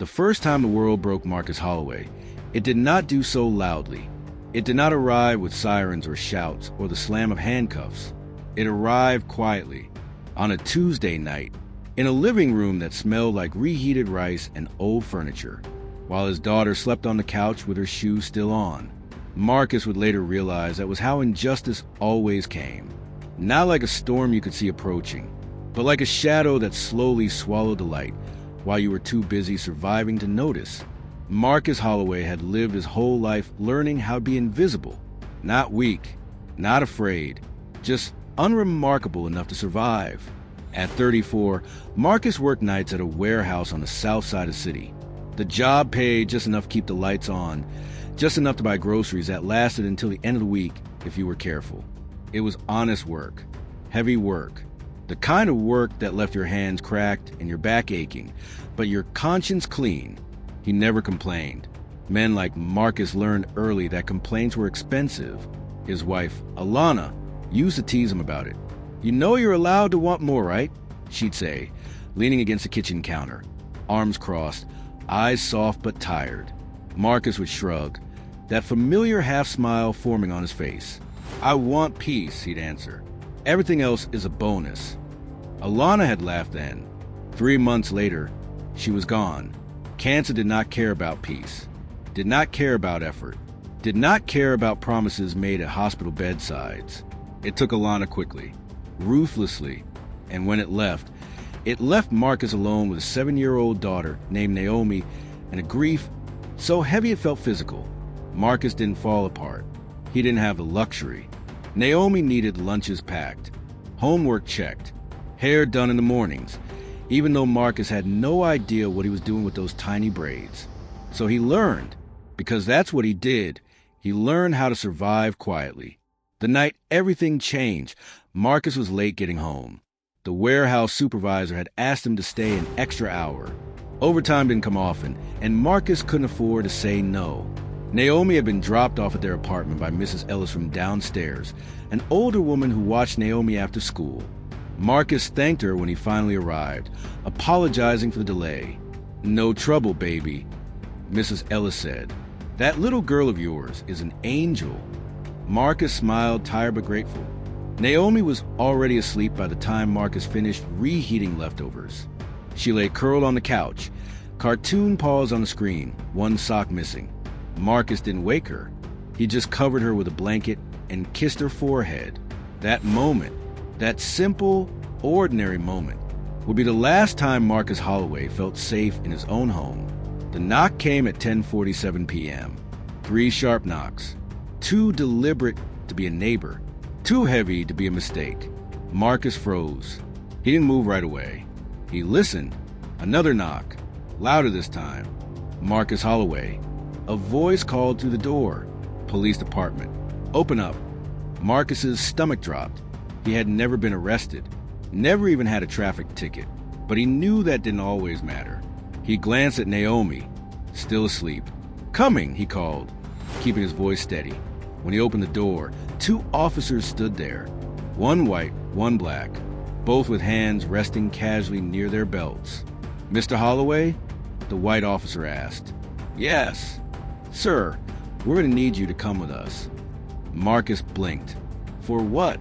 The first time the world broke Marcus Holloway, it did not do so loudly. It did not arrive with sirens or shouts or the slam of handcuffs. It arrived quietly, on a Tuesday night, in a living room that smelled like reheated rice and old furniture, while his daughter slept on the couch with her shoes still on. Marcus would later realize that was how injustice always came. Not like a storm you could see approaching, but like a shadow that slowly swallowed the light while you were too busy surviving to notice. Marcus Holloway had lived his whole life learning how to be invisible, not weak, not afraid, just unremarkable enough to survive. At 34, Marcus worked nights at a warehouse on the south side of the city. The job paid just enough to keep the lights on, just enough to buy groceries that lasted until the end of the week if you were careful. It was honest work, heavy work, the kind of work that left your hands cracked and your back aching, but your conscience clean. He never complained. Men like Marcus learned early that complaints were expensive. His wife, Alana, used to tease him about it. "You know you're allowed to want more, right?" she'd say, leaning against the kitchen counter, arms crossed, eyes soft but tired. Marcus would shrug, that familiar half-smile forming on his face. "I want peace," he'd answer. "Everything else is a bonus." Alana had laughed then. 3 months later, she was gone. Cancer did not care about peace, did not care about effort, did not care about promises made at hospital bedsides. It took Alana quickly, ruthlessly, and when it left Marcus alone with a 7-year-old daughter named Naomi and a grief so heavy it felt physical. Marcus didn't fall apart. He didn't have the luxury. Naomi needed lunches packed, homework checked, hair done in the mornings, even though Marcus had no idea what he was doing with those tiny braids. So he learned, because that's what he did. He learned how to survive quietly. The night everything changed, Marcus was late getting home. The warehouse supervisor had asked him to stay an extra hour. Overtime didn't come often, and Marcus couldn't afford to say no. Naomi had been dropped off at their apartment by Mrs. Ellis from downstairs, an older woman who watched Naomi after school. Marcus thanked her when he finally arrived, apologizing for the delay. "No trouble, baby," Mrs. Ellis said. "That little girl of yours is an angel." Marcus smiled, tired but grateful. Naomi was already asleep by the time Marcus finished reheating leftovers. She lay curled on the couch, cartoon paws on the screen, one sock missing. Marcus didn't wake her. He just covered her with a blanket and kissed her forehead. That moment, that simple, ordinary moment, would be the last time Marcus Holloway felt safe in his own home. The knock came at 10:47 p.m. 3 sharp knocks. Too deliberate to be a neighbor, too heavy to be a mistake. Marcus froze. He didn't move right away. He listened. Another knock, louder this time. Marcus Holloway. A voice called through the door. "Police department. Open up." Marcus's stomach dropped. He had never been arrested, never even had a traffic ticket, but he knew that didn't always matter. He glanced at Naomi, still asleep. "Coming," he called, keeping his voice steady. When he opened the door, 2 officers stood there, one white, one black, both with hands resting casually near their belts. "Mr. Holloway?" the white officer asked. "Yes." "Sir, we're going to need you to come with us." Marcus blinked. "For what?"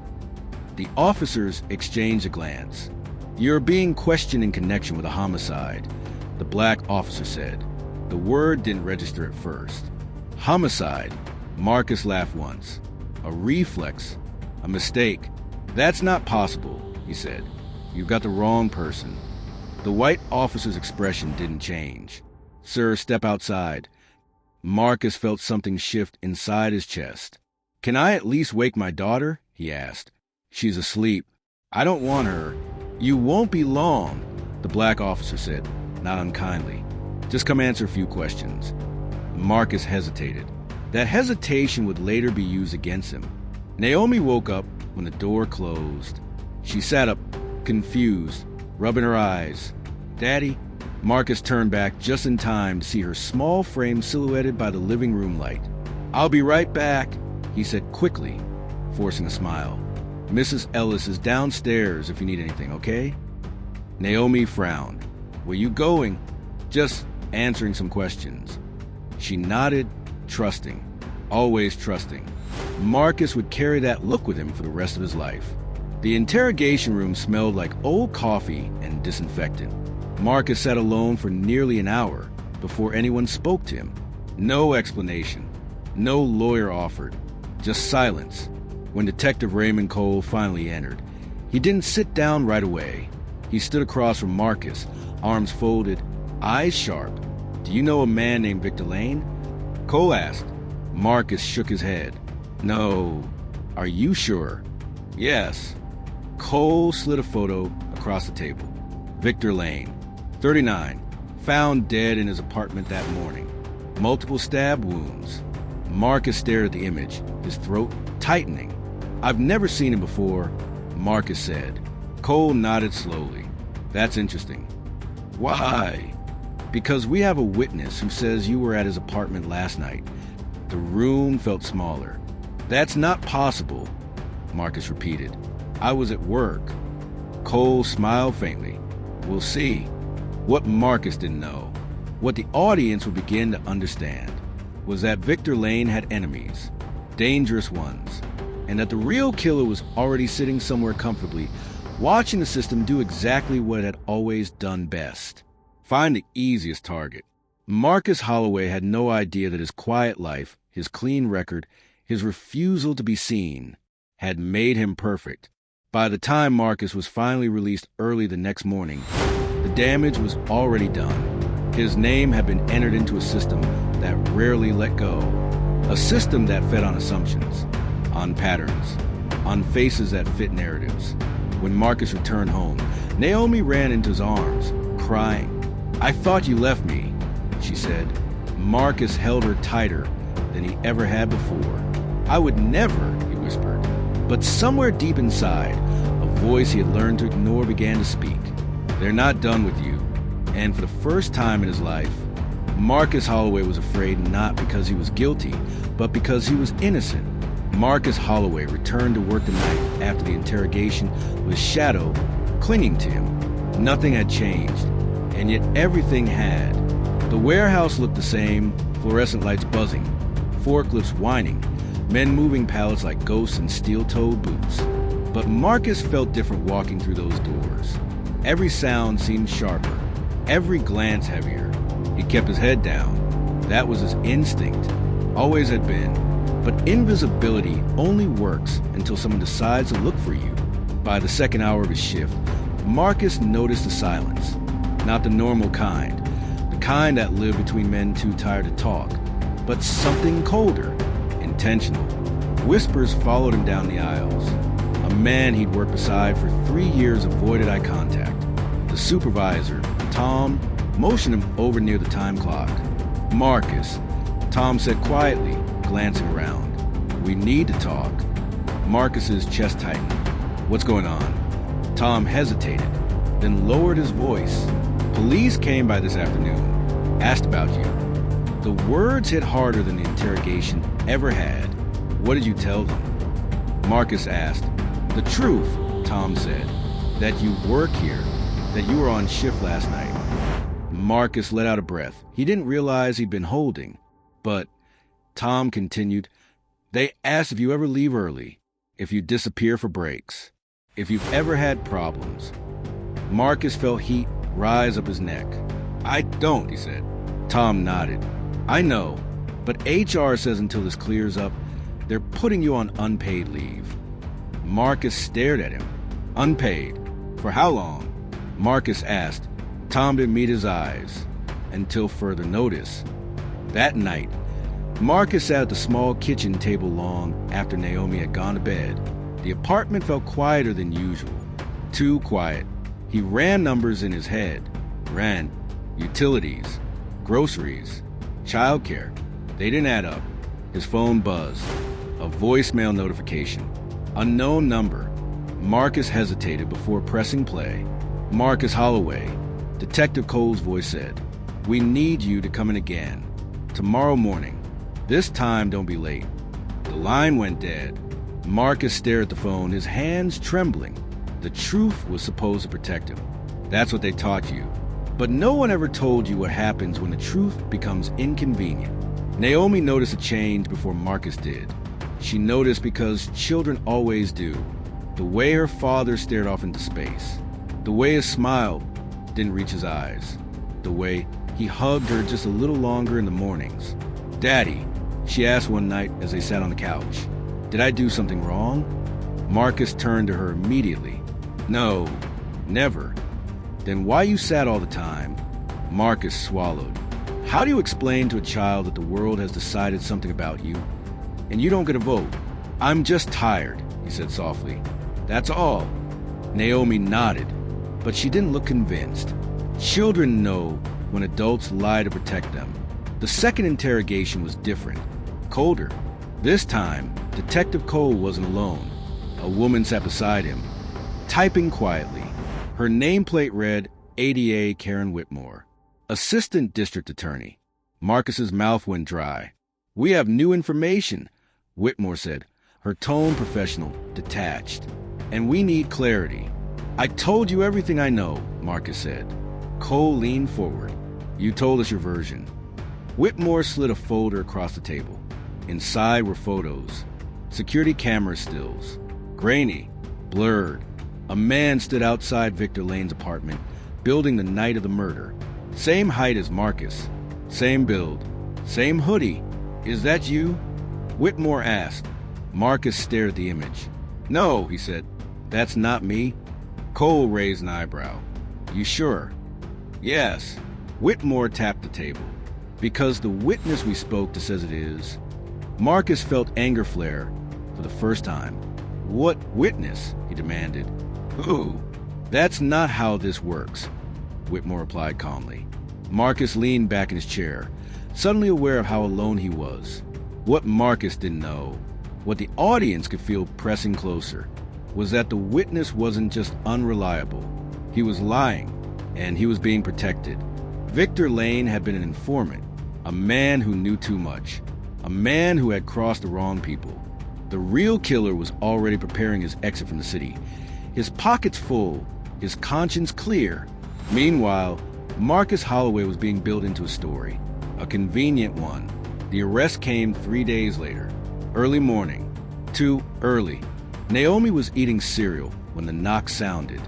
The officers exchanged a glance. "You're being questioned in connection with a homicide," the black officer said. The word didn't register at first. Homicide. Marcus laughed once. A reflex. A mistake. "That's not possible," he said. "You've got the wrong person." The white officer's expression didn't change. "Sir, step outside." Marcus felt something shift inside his chest. "Can I at least wake my daughter?" he asked. "She's asleep." "I don't want her." "You won't be long," the black officer said, not unkindly. "Just come answer a few questions." Marcus hesitated. That hesitation would later be used against him. Naomi woke up when the door closed. She sat up, confused, rubbing her eyes. "Daddy?" Marcus turned back just in time to see her small frame silhouetted by the living room light. "I'll be right back," he said quickly, forcing a smile. "Mrs. Ellis is downstairs if you need anything, okay?" Naomi frowned. "Where you going?" "Just answering some questions. She nodded, trusting, always trusting. Marcus would carry that look with him for the rest of his life. The interrogation room smelled like old coffee and disinfectant. Marcus sat alone for nearly an hour before anyone spoke to him. No explanation. No lawyer offered. Just silence. When Detective Raymond Cole finally entered, he didn't sit down right away. He stood across from Marcus, arms folded, eyes sharp. "Do you know a man named Victor Lane?" Cole asked. Marcus shook his head. "No." "Are you sure?" "Yes." Cole slid a photo across the table. Victor Lane, 39, found dead in his apartment that morning. Multiple stab wounds. Marcus stared at the image, his throat tightening. "I've never seen him before," Marcus said. Cole nodded slowly. "That's interesting." "Why?" "Because we have a witness who says you were at his apartment last night." The room felt smaller. "That's not possible," Marcus repeated. "I was at work." Cole smiled faintly. "We'll see." What Marcus didn't know, what the audience would begin to understand, was that Victor Lane had enemies, dangerous ones, and that the real killer was already sitting somewhere comfortably, watching the system do exactly what it had always done best: find the easiest target. Marcus Holloway had no idea that his quiet life, his clean record, his refusal to be seen, had made him perfect. By the time Marcus was finally released early the next morning, the damage was already done. His name had been entered into a system that rarely let go, a system that fed on assumptions, on patterns, on faces that fit narratives. When Marcus returned home, Naomi ran into his arms, crying. "I thought you left me," she said. Marcus held her tighter than he ever had before. "I would never," he whispered. But somewhere deep inside, a voice he had learned to ignore began to speak. "They're not done with you." And for the first time in his life, Marcus Holloway was afraid not because he was guilty, but because he was innocent. Marcus Holloway returned to work the night after the interrogation with Shadow clinging to him. Nothing had changed, and yet everything had. The warehouse looked the same, fluorescent lights buzzing, forklifts whining, men moving pallets like ghosts in steel-toed boots. But Marcus felt different walking through those doors. Every sound seemed sharper, every glance heavier. He kept his head down. That was his instinct, always had been. But invisibility only works until someone decides to look for you. By the second hour of his shift, Marcus noticed the silence. Not the normal kind, the kind that lived between men too tired to talk, but something colder, intentional. Whispers followed him down the aisles. A man he'd worked beside for 3 years avoided eye contact. The supervisor, Tom, motioned him over near the time clock. "Marcus," Tom said quietly, glancing around. "We need to talk." Marcus's chest tightened. "What's going on?" Tom hesitated, then lowered his voice. "Police came by this afternoon, asked about you." The words hit harder than the interrogation ever had. "What did you tell them?" Marcus asked. "The truth," Tom said. "That you work here, that you were on shift last night." Marcus let out a breath. He didn't realize he'd been holding. "But," Tom continued, "they asked if you ever leave early, if you disappear for breaks, if you've ever had problems." Marcus felt heat rise up his neck. "I don't," he said. Tom nodded. "I know, but HR says until this clears up, they're putting you on unpaid leave." Marcus stared at him. "Unpaid? For how long?" Marcus asked. Tom didn't meet his eyes until further notice. That night, Marcus sat at the small kitchen table long after Naomi had gone to bed. The apartment felt quieter than usual. Too quiet. He ran numbers in his head. Rent, utilities, groceries, childcare. They didn't add up. His phone buzzed. A voicemail notification. Unknown number. Marcus hesitated before pressing play. "Marcus Holloway," Detective Cole's voice said. "We need you to come in again. Tomorrow morning. This time don't be late." The line went dead. Marcus stared at the phone, his hands trembling. The truth was supposed to protect him. That's what they taught you. But no one ever told you what happens when the truth becomes inconvenient. Naomi noticed a change before Marcus did. She noticed because children always do. The way her father stared off into space. The way his smile didn't reach his eyes. The way he hugged her just a little longer in the mornings. "Daddy," she asked one night as they sat on the couch, "did I do something wrong?" Marcus turned to her immediately. "No, never." "Then why you sad all the time?" Marcus swallowed. "How do you explain to a child that the world has decided something about you, and you don't get a vote?" "I'm just tired," he said softly. "That's all." Naomi nodded, but she didn't look convinced. Children know when adults lie to protect them. The second interrogation was different, colder. This time, Detective Cole wasn't alone. A woman sat beside him, typing quietly. Her nameplate read ADA Karen Whitmore, Assistant District Attorney. Marcus's mouth went dry. "We have new information," Whitmore said, her tone professional, detached. "And we need clarity." "I told you everything I know," Marcus said. Cole leaned forward. "You told us your version." Whitmore slid a folder across the table. Inside were photos, security camera stills, grainy, blurred. A man stood outside Victor Lane's apartment, building the night of the murder. Same height as Marcus, same build, same hoodie. "Is that you?" Whitmore asked. Marcus stared at the image. "No," he said. "That's not me." Cole raised an eyebrow. "You sure?" "Yes." Whitmore tapped the table. "Because the witness we spoke to says it is." Marcus felt anger flare for the first time. "What witness?" he demanded. "Who?" "That's not how this works," Whitmore replied calmly. Marcus leaned back in his chair, suddenly aware of how alone he was. What Marcus didn't know, what the audience could feel pressing closer, was that the witness wasn't just unreliable. He was lying, and he was being protected. Victor Lane had been an informant, a man who knew too much, a man who had crossed the wrong people. The real killer was already preparing his exit from the city, his pockets full, his conscience clear. Meanwhile, Marcus Holloway was being built into a story, a convenient one. The arrest came 3 days later, early morning, too early. Naomi was eating cereal when the knock sounded.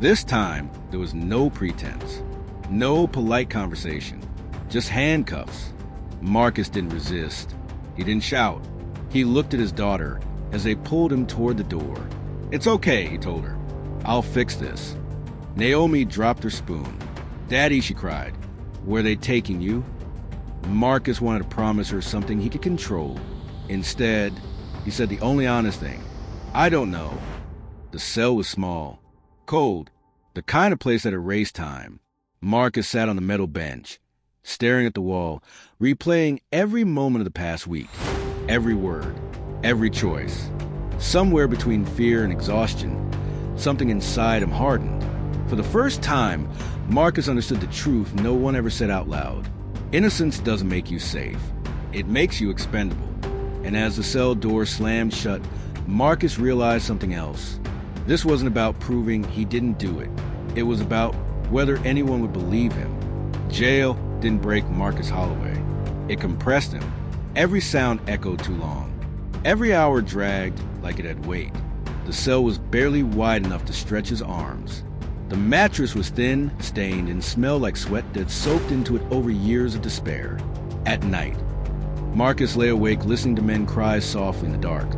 This time, there was no pretense, no polite conversation, just handcuffs. Marcus didn't resist. He didn't shout. He looked at his daughter as they pulled him toward the door. "It's okay," he told her. "I'll fix this." Naomi dropped her spoon. "Daddy," she cried, "were they taking you?" Marcus wanted to promise her something he could control. Instead, he said the only honest thing. "I don't know." The cell was small, cold, the kind of place that erased time. Marcus sat on the metal bench, staring at the wall, replaying every moment of the past week, every word, every choice. Somewhere between fear and exhaustion, something inside him hardened. For the first time, Marcus understood the truth no one ever said out loud. Innocence doesn't make you safe. It makes you expendable. And as the cell door slammed shut, Marcus realized something else. This wasn't about proving he didn't do it. It was about whether anyone would believe him. Jail didn't break Marcus Holloway. It compressed him. Every sound echoed too long. Every hour dragged like it had weight. The cell was barely wide enough to stretch his arms. The mattress was thin, stained, and smelled like sweat that soaked into it over years of despair. At night, Marcus lay awake listening to men cry softly in the dark,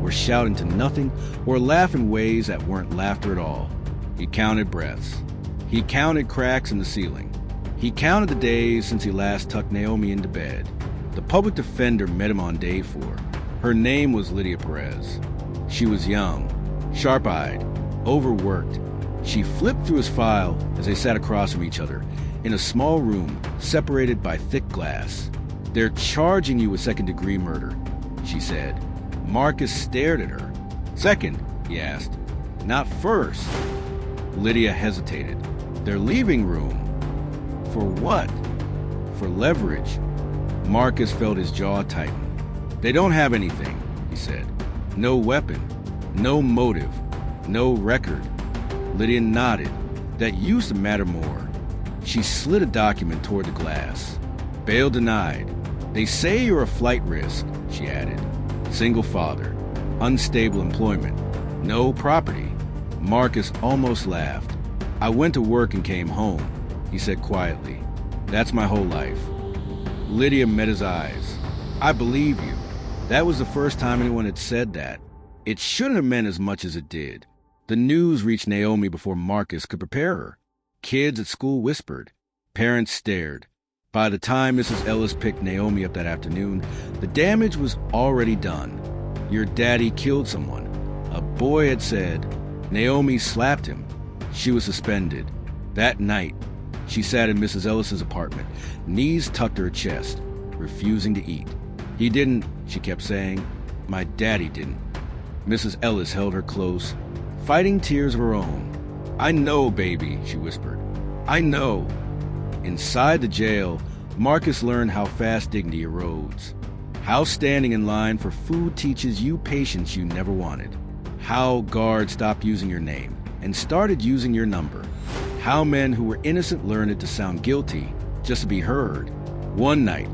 or shout into nothing, or laugh in ways that weren't laughter at all. He counted breaths. He counted cracks in the ceiling. He counted the days since he last tucked Naomi into bed. The public defender met him on day 4. Her name was Lydia Perez. She was young, sharp-eyed, overworked. She flipped through his file as they sat across from each other in a small room separated by thick glass. "They're charging you with second-degree murder," she said. Marcus stared at her. "Second?" he asked. "Not first." Lydia hesitated. "They're leaving room." "For what?" "For leverage." Marcus felt his jaw tighten. "They don't have anything," he said. "No weapon, no motive, no record." Lydia nodded. "That used to matter more." She slid a document toward the glass. Bail denied. They say you're a flight risk, she added. Single father. Unstable employment. No property. Marcus almost laughed. I went to work and came home, he said quietly. That's my whole life. Lydia met his eyes. I believe you. That was the first time anyone had said that. It shouldn't have meant as much as it did. The news reached Naomi before Marcus could prepare her. Kids at school whispered. Parents stared. By the time Mrs. Ellis picked Naomi up that afternoon, the damage was already done. Your daddy killed someone. A boy had said. Naomi slapped him. She was suspended. That night, she sat in Mrs. Ellis's apartment, knees tucked to her chest, refusing to eat. He didn't, she kept saying. My daddy didn't. Mrs. Ellis held her close, fighting tears of her own. I know, baby, she whispered. I know. Inside the jail, Marcus learned how fast dignity erodes. How standing in line for food teaches you patience you never wanted. How guards stopped using your name and started using your number. How men who were innocent learned it to sound guilty just to be heard. One night,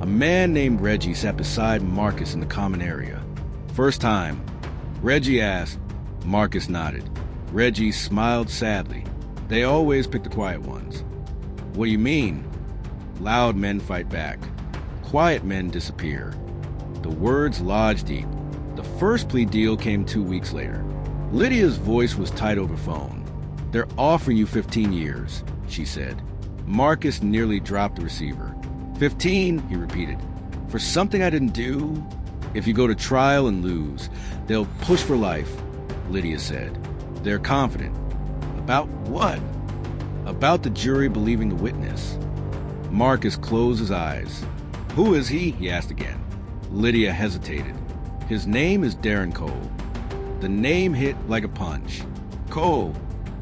a man named Reggie sat beside Marcus in the common area. First time, Reggie asked. Marcus nodded. Reggie smiled sadly. They always pick the quiet ones. What do you mean? Loud men fight back. Quiet men disappear. The words lodge deep. The first plea deal came 2 weeks later. Lydia's voice was tight over phone. They're offering you 15 years, she said. Marcus nearly dropped the receiver. 15, he repeated. For something I didn't do? If you go to trial and lose, they'll push for life, Lydia said. They're confident. About what? About the jury believing the witness. Marcus closed his eyes. Who is he asked again. Lydia hesitated. His name is Darren Cole. The name hit like a punch. Cole,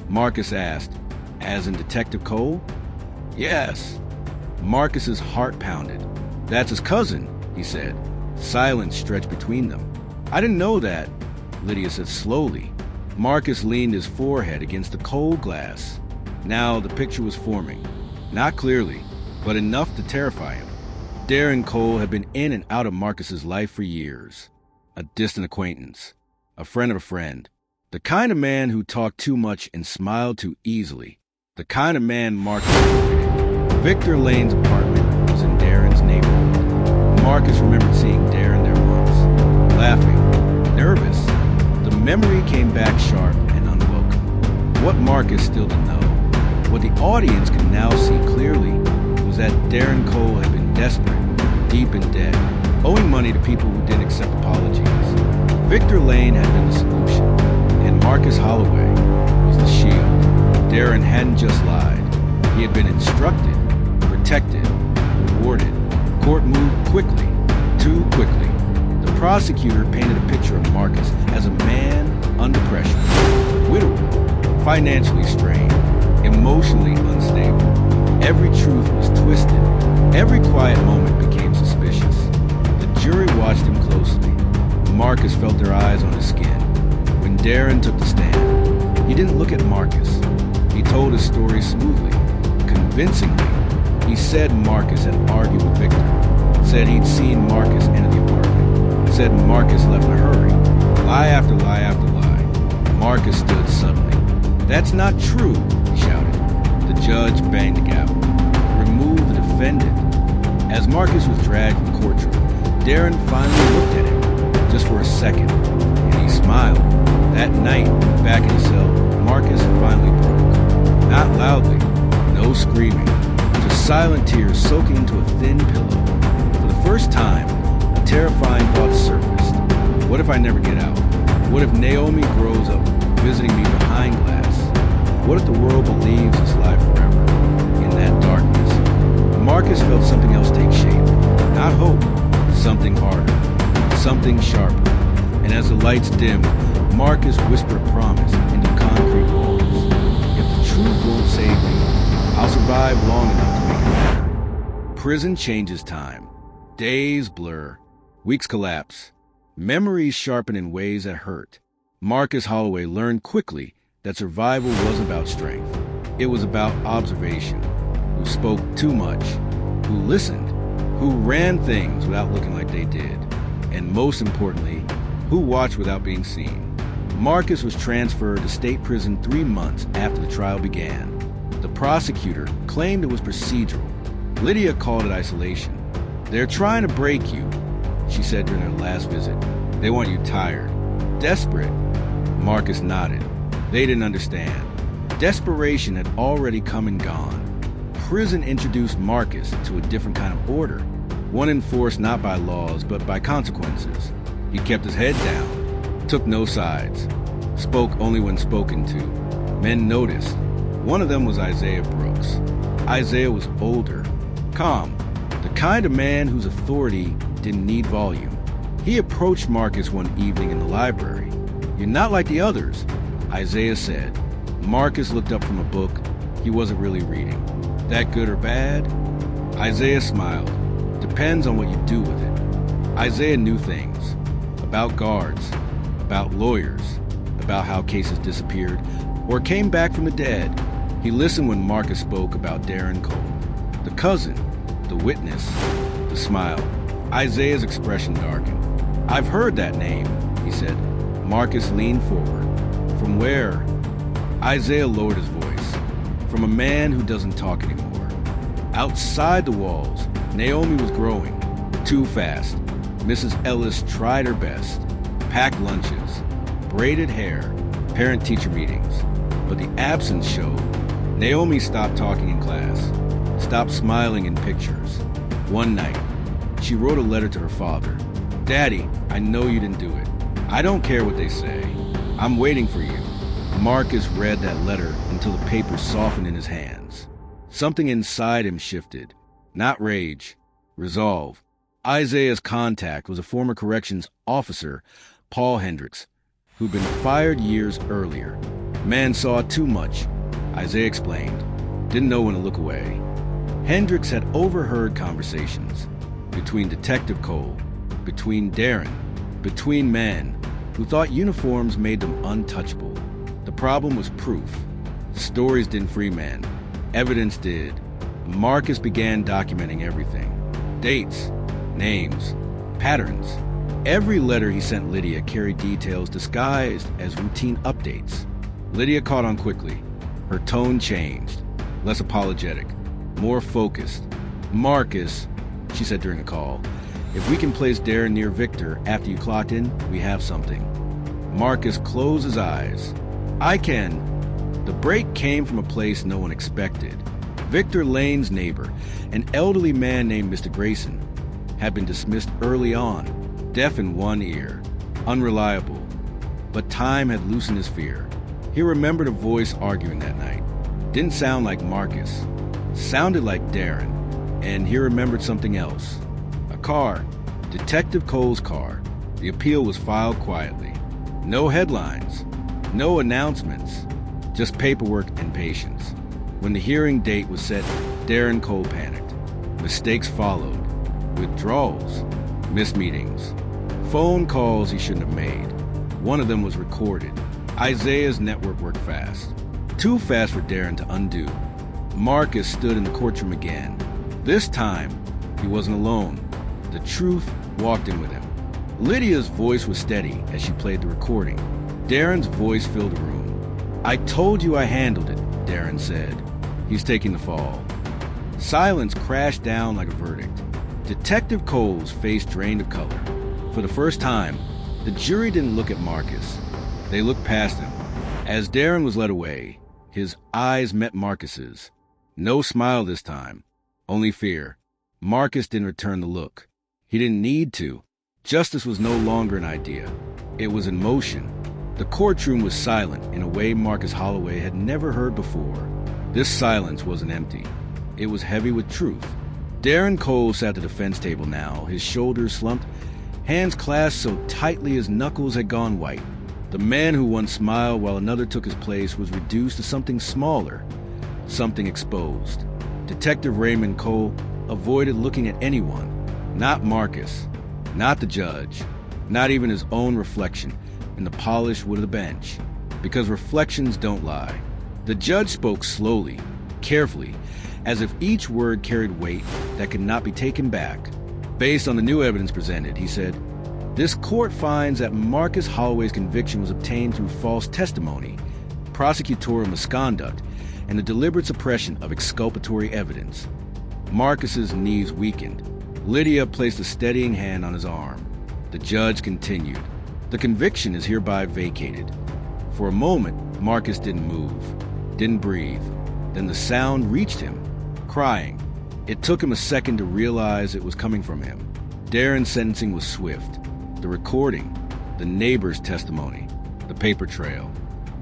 Marcus asked. As in Detective Cole? Yes. Marcus's heart pounded. That's his cousin, he said. Silence stretched between them. I didn't know that, Lydia said slowly. Marcus leaned his forehead against the cold glass. Now the picture was forming. Not clearly, but enough to terrify him. Darren Cole had been in and out of Marcus's life for years. A distant acquaintance. A friend of a friend. The kind of man who talked too much and smiled too easily. The kind of man Marcus avoided. Victor Lane's apartment was in Darren's neighborhood. Marcus remembered seeing Darren there once. Laughing. Nervous. The memory came back sharp and unwelcome. What Marcus still didn't know, what the audience could now see clearly, was that Darren Cole had been desperate, deep in debt, owing money to people who didn't accept apologies. Victor Lane had been the solution, and Marcus Holloway was the shield. Darren hadn't just lied. He had been instructed, protected, rewarded. Court moved quickly, too quickly. The prosecutor painted a picture of Marcus as a man under pressure, widower, financially strained, emotionally unstable. Every truth was twisted. Every quiet moment became suspicious. The jury watched him closely. Marcus felt their eyes on his skin. When Darren took the stand, he didn't look at Marcus. He told his story smoothly, convincingly. He said Marcus had argued with Victor, said he'd seen Marcus enter the apartment, said Marcus left in a hurry. Lie after lie after lie. Marcus stood suddenly. That's not true, he shouted. The judge banged the gavel. Remove the defendant. As Marcus was dragged from the courtroom, Darren finally looked at him, just for a second, and he smiled. That night, back in the cell, Marcus finally broke. Not loudly, no screaming, just silent tears soaking into a thin pillow. For the first time, a terrifying thought surfaced. What if I never get out? What if Naomi grows up visiting me behind glass? What if the world believes it's live forever? In that darkness, Marcus felt something else take shape. Not hope, something harder, something sharper. And as the lights dimmed, Marcus whispered a promise into concrete walls. If the truth won't save me, I'll survive long enough to make it matter. Prison changes time. Days blur. Weeks collapse. Memories sharpen in ways that hurt. Marcus Holloway learned quickly that survival wasn't about strength. It was about observation. who spoke too much, who listened, who ran things without looking like they did, and most importantly, who watched without being seen. Marcus was transferred to state prison 3 months after the trial began. The prosecutor claimed it was procedural. Lydia called it isolation. "They're trying to break you," she said during her last visit. "They want you tired, desperate." Marcus nodded. They didn't understand. Desperation had already come and gone. Prison introduced Marcus to a different kind of order, one enforced not by laws but by consequences. He kept his head down, took no sides, spoke only when spoken to. Men noticed. One of them was Isaiah Brooks. Isaiah was older, calm, the kind of man whose authority didn't need volume. He approached Marcus one evening in the library. "You're not like the others," Isaiah said. Marcus looked up from a book he wasn't really reading. "That good or bad?" Isaiah smiled. "Depends on what you do with it." Isaiah knew things. About guards, about lawyers, about how cases disappeared or came back from the dead. He listened when Marcus spoke about Darren Cole, the cousin, the witness, the smile. Isaiah's expression darkened. "I've heard that name," he said. Marcus leaned forward. "From where?" Isaiah lowered his voice. "From a man who doesn't talk anymore." Outside the walls, Naomi was growing. Too fast. Mrs. Ellis tried her best. Packed lunches, braided hair, parent-teacher meetings. But the absence showed. Naomi stopped talking in class, stopped smiling in pictures. One night, she wrote a letter to her father. "Daddy, I know you didn't do it. I don't care what they say. I'm waiting for you." Marcus read that letter until the paper softened in his hands. Something inside him shifted. Not rage, resolve. Isaiah's contact was a former corrections officer, Paul Hendricks, who'd been fired years earlier. "Man saw too much," Isaiah explained. Didn't know when to look away. Hendricks had overheard conversations between Detective Cole, between Darren, between men who thought uniforms made them untouchable. The problem was proof. Stories didn't free men. Evidence did. Marcus began documenting everything. Dates, names, patterns. Every letter he sent Lydia carried details disguised as routine updates. Lydia caught on quickly. Her tone changed. Less apologetic, more focused. "Marcus," she said during a call, "if we can place Darren near Victor after you clocked in, we have something." Marcus closed his eyes. "I can." The break came from a place no one expected. Victor Lane's neighbor, an elderly man named Mr. Grayson, had been dismissed early on, deaf in one ear, unreliable. But time had loosened his fear. He remembered a voice arguing that night. Didn't sound like Marcus. Sounded like Darren. And he remembered something else. A car. Detective Cole's car. The appeal was filed quietly. No headlines. No announcements. Just paperwork and patience. When the hearing date was set, Darren Cole panicked. Mistakes followed. Withdrawals. Missed meetings. Phone calls he shouldn't have made. One of them was recorded. Isaiah's network worked fast. Too fast for Darren to undo. Marcus stood in the courtroom again. This time, he wasn't alone. The truth walked in with him. Lydia's voice was steady as she played the recording. Darren's voice filled the room. "I told you I handled it," Darren said. "He's taking the fall." Silence crashed down like a verdict. Detective Cole's face drained of color. For the first time, the jury didn't look at Marcus. They looked past him. As Darren was led away, his eyes met Marcus's. No smile this time, only fear. Marcus didn't return the look. He didn't need to. Justice was no longer an idea. It was in motion. The courtroom was silent in a way Marcus Holloway had never heard before. This silence wasn't empty. It was heavy with truth. Darren Cole sat at the defense table now, his shoulders slumped, hands clasped so tightly his knuckles had gone white. The man who once smiled while another took his place was reduced to something smaller, something exposed. Detective Raymond Cole avoided looking at anyone, not Marcus, not the judge, not even his own reflection in the polished wood of the bench, because reflections don't lie. The judge spoke slowly, carefully, as if each word carried weight that could not be taken back. Based on the new evidence presented, he said, "This court finds that Marcus Holloway's conviction was obtained through false testimony, prosecutorial misconduct, and the deliberate suppression of exculpatory evidence." Marcus's knees weakened. Lydia placed a steadying hand on his arm. The judge continued, "The conviction is hereby vacated." For a moment, Marcus didn't move, didn't breathe. Then the sound reached him, crying. It took him a second to realize it was coming from him. Darren's sentencing was swift. The recording, the neighbor's testimony, the paper trail,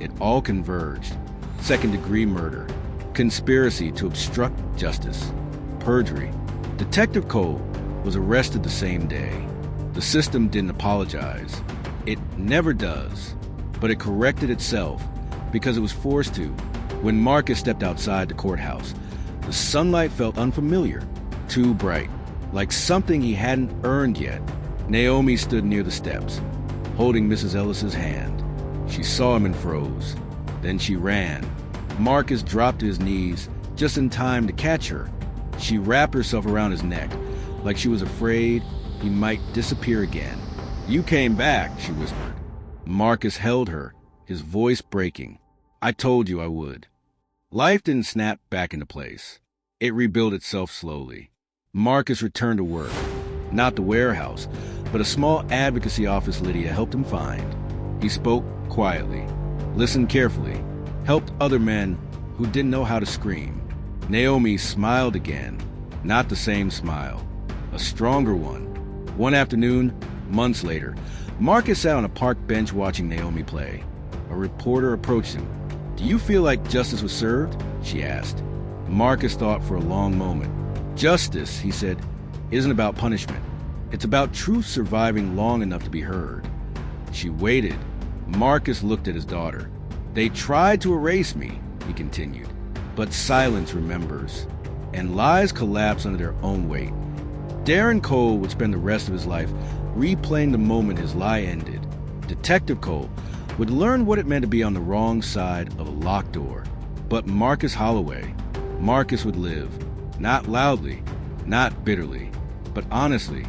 it all converged. Second-degree murder, conspiracy to obstruct justice, perjury. Detective Cole was arrested the same day. The system didn't apologize. It never does. But it corrected itself because it was forced to. When Marcus stepped outside the courthouse, the sunlight felt unfamiliar, too bright, like something he hadn't earned yet. Naomi stood near the steps, holding Mrs. Ellis's hand. She saw him and froze. Then she ran. Marcus dropped to his knees just in time to catch her. She wrapped herself around his neck, like she was afraid he might disappear again. "You came back," she whispered. Marcus held her, his voice breaking. "I told you I would." Life didn't snap back into place. It rebuilt itself slowly. Marcus returned to work, not the warehouse, but a small advocacy office Lydia helped him find. He spoke quietly, listened carefully, helped other men who didn't know how to scream. Naomi smiled again, not the same smile, a stronger one. One afternoon, months later, Marcus sat on a park bench watching Naomi play. A reporter approached him. "Do you feel like justice was served?" she asked. Marcus thought for a long moment. "Justice," he said, "isn't about punishment. It's about truth surviving long enough to be heard." She waited. Marcus looked at his daughter. "They tried to erase me," he continued, "but silence remembers, and lies collapse under their own weight." Darren Cole would spend the rest of his life replaying the moment his lie ended. Detective Cole would learn what it meant to be on the wrong side of a locked door. But Marcus Holloway, Marcus would live, not loudly, not bitterly, but honestly.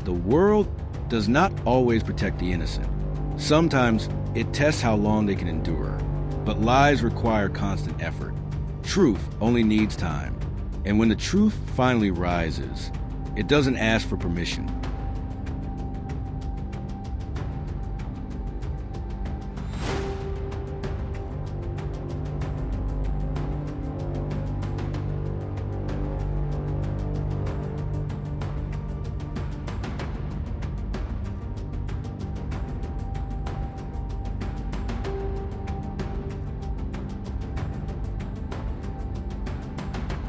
The world does not always protect the innocent. Sometimes it tests how long they can endure, but lies require constant effort. Truth only needs time, and when the truth finally rises, it doesn't ask for permission.